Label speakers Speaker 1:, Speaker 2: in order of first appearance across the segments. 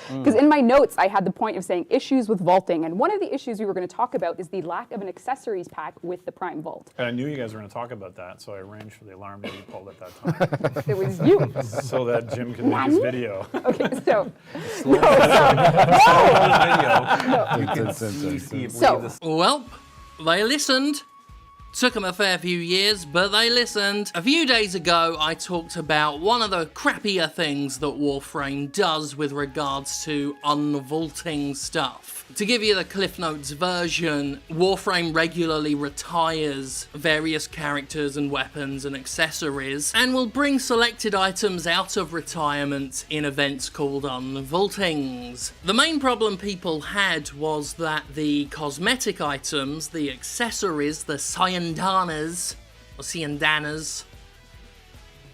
Speaker 1: Because in my notes, I had the point of saying issues with vaulting. And one of the issues we were going to talk about is the lack of an accessories pack with the Prime Vault.
Speaker 2: And I knew you guys were going to talk about that, so I arranged for the alarm to be pulled at that time.
Speaker 1: It was you.
Speaker 2: So that Jim could make his video.
Speaker 1: Okay, so.
Speaker 3: Well, they listened. Took them a fair few years, but they listened. A few days ago, I talked about one of the crappier things that Warframe does with regards to unvaulting stuff. To give you the Cliff Notes version, Warframe regularly retires various characters and weapons and accessories, and will bring selected items out of retirement in events called unvaultings. The main problem people had was that the cosmetic items, the accessories, the Cyandanas,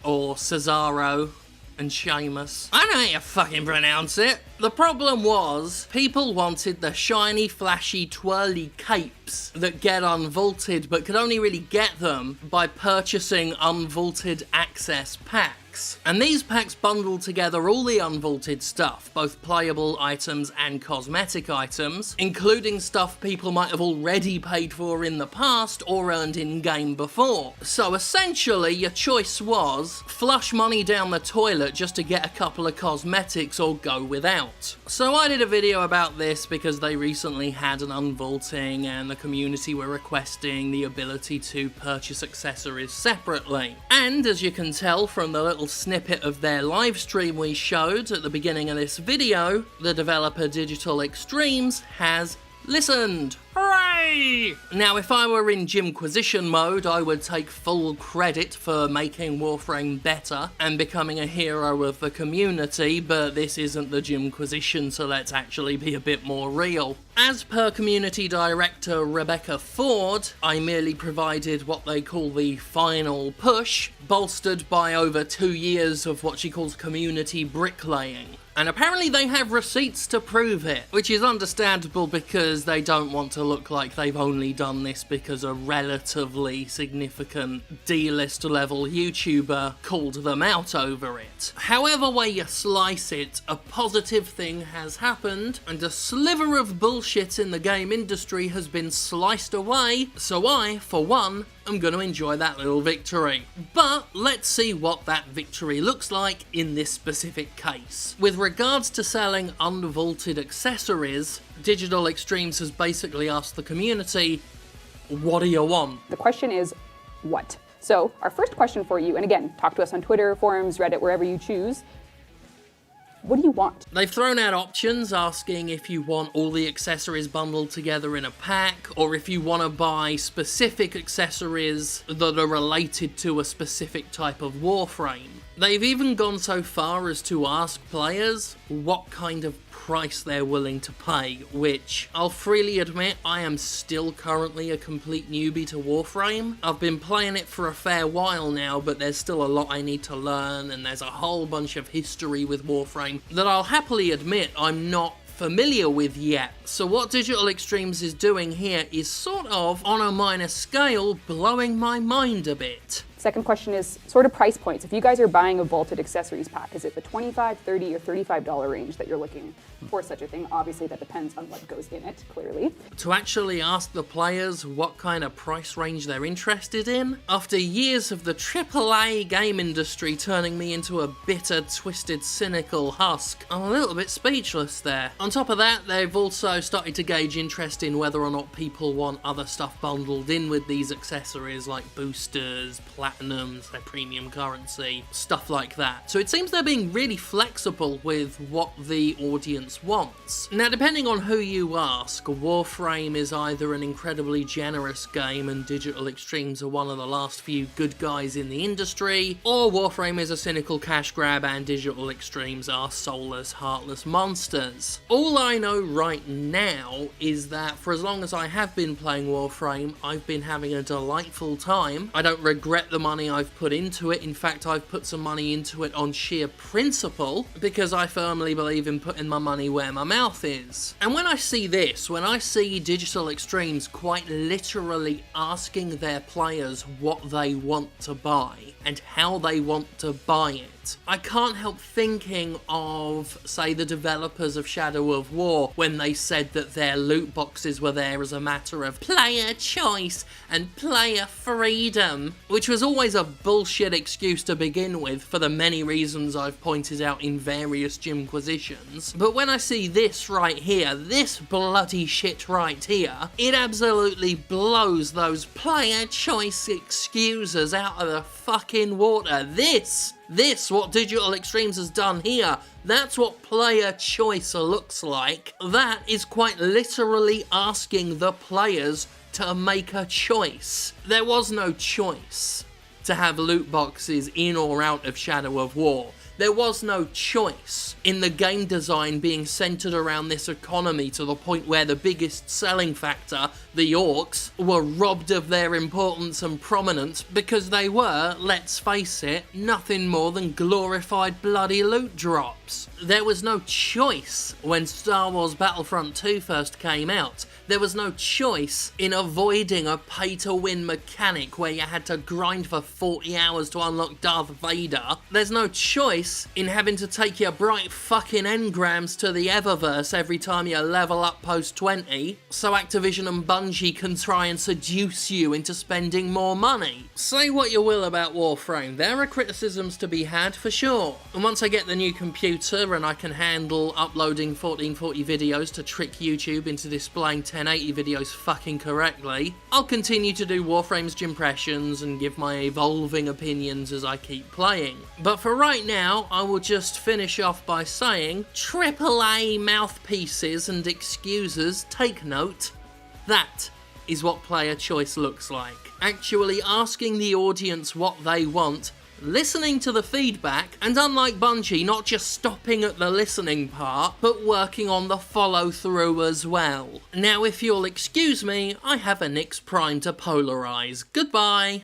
Speaker 3: or Cesaro, and Seamus. I don't know how you fucking pronounce it. The problem was, people wanted the shiny, flashy, twirly capes that get unvaulted, but could only really get them by purchasing unvaulted access packs. And these packs bundle together all the unvaulted stuff, both playable items and cosmetic items, including stuff people might have already paid for in the past or earned in-game before. So essentially, your choice was flush money down the toilet just to get a couple of cosmetics or go without. So I did a video about this because they recently had an unvaulting and the community were requesting the ability to purchase accessories separately. And as you can tell from the little snippet of their live stream we showed at the beginning of this video, the developer Digital Extremes has listened. Hooray! Now, if I were in Jimquisition mode, I would take full credit for making Warframe better and becoming a hero of the community, but this isn't the Jimquisition, so let's actually be a bit more real. As per community director Rebecca Ford, I merely provided what they call the final push, bolstered by over 2 years of what she calls community bricklaying. And apparently they have receipts to prove it, which is understandable because they don't want to look like they've only done this because a relatively significant D-list level YouTuber called them out over it. However way you slice it, a positive thing has happened, and a sliver of bullshit in the game industry has been sliced away, so I, for one, I'm going to enjoy that little victory. But let's see what that victory looks like in this specific case. With regards to selling unvaulted accessories, Digital Extremes has basically asked the community, what do you want?
Speaker 1: The question is, what? So our first question for you, and again, talk to us on Twitter, forums, Reddit, wherever you choose. What do you want?
Speaker 3: They've thrown out options asking if you want all the accessories bundled together in a pack, or if you want to buy specific accessories that are related to a specific type of Warframe. They've even gone so far as to ask players what kind of price they're willing to pay, which I'll freely admit I am still currently a complete newbie to Warframe. I've been playing it for a fair while now, but there's still a lot I need to learn, and there's a whole bunch of history with Warframe that I'll happily admit I'm not familiar with yet. So what Digital Extremes is doing here is sort of, on a minor scale, blowing my mind a bit.
Speaker 1: Second question is sort of price points. If you guys are buying a vaulted accessories pack, is it the $25, $30, or $35 range that you're looking for such a thing? Obviously, that depends on what goes in it, clearly.
Speaker 3: To actually ask the players what kind of price range they're interested in, after years of the AAA game industry turning me into a bitter, twisted, cynical husk, I'm a little bit speechless there. On top of that, they've also started to gauge interest in whether or not people want other stuff bundled in with these accessories, like boosters, platinums, their premium currency, stuff like that. So it seems they're being really flexible with what the audience wants. Now, depending on who you ask, Warframe is either an incredibly generous game and Digital Extremes are one of the last few good guys in the industry, or Warframe is a cynical cash grab and Digital Extremes are soulless, heartless monsters. All I know right now is that for as long as I have been playing Warframe, I've been having a delightful time. I don't regret the money I've put into it. In fact, I've put some money into it on sheer principle, because I firmly believe in putting my money where my mouth is. And when I see this, when I see Digital Extremes quite literally asking their players what they want to buy and how they want to buy it, it. I can't help thinking of, say, the developers of Shadow of War when they said that their loot boxes were there as a matter of player choice and player freedom, which was always a bullshit excuse to begin with for the many reasons I've pointed out in various Jimquisitions. But when I see this right here, this bloody shit right here, it absolutely blows those player choice excuses out of the fucking water. This, what Digital Extremes has done here, that's what player choice looks like. That is quite literally asking the players to make a choice. There was no choice to have loot boxes in or out of Shadow of War. There was no choice in the game design being centered around this economy to the point where the biggest selling factor, the orcs, were robbed of their importance and prominence because they were, let's face it, nothing more than glorified bloody loot drops. There was no choice when Star Wars Battlefront 2 first came out. There was no choice in avoiding a pay-to-win mechanic where you had to grind for 40 hours to unlock Darth Vader. There's no choice in having to take your bright fucking engrams to the Eververse every time you level up post 20, so Activision and Bungie can try and seduce you into spending more money. Say what you will about Warframe, there are criticisms to be had for sure. And once I get the new computer and I can handle uploading 1440 videos to trick YouTube into displaying 1080 videos fucking correctly, I'll continue to do Warframe's Jimpressions and give my evolving opinions as I keep playing. But for right now, I will just finish off by saying, AAA mouthpieces and excuses, take note. That is what player choice looks like. Actually asking the audience what they want, listening to the feedback, and unlike Bungie, not just stopping at the listening part, but working on the follow-through as well. Now, if you'll excuse me, I have a Nyx Prime to polarise. Goodbye!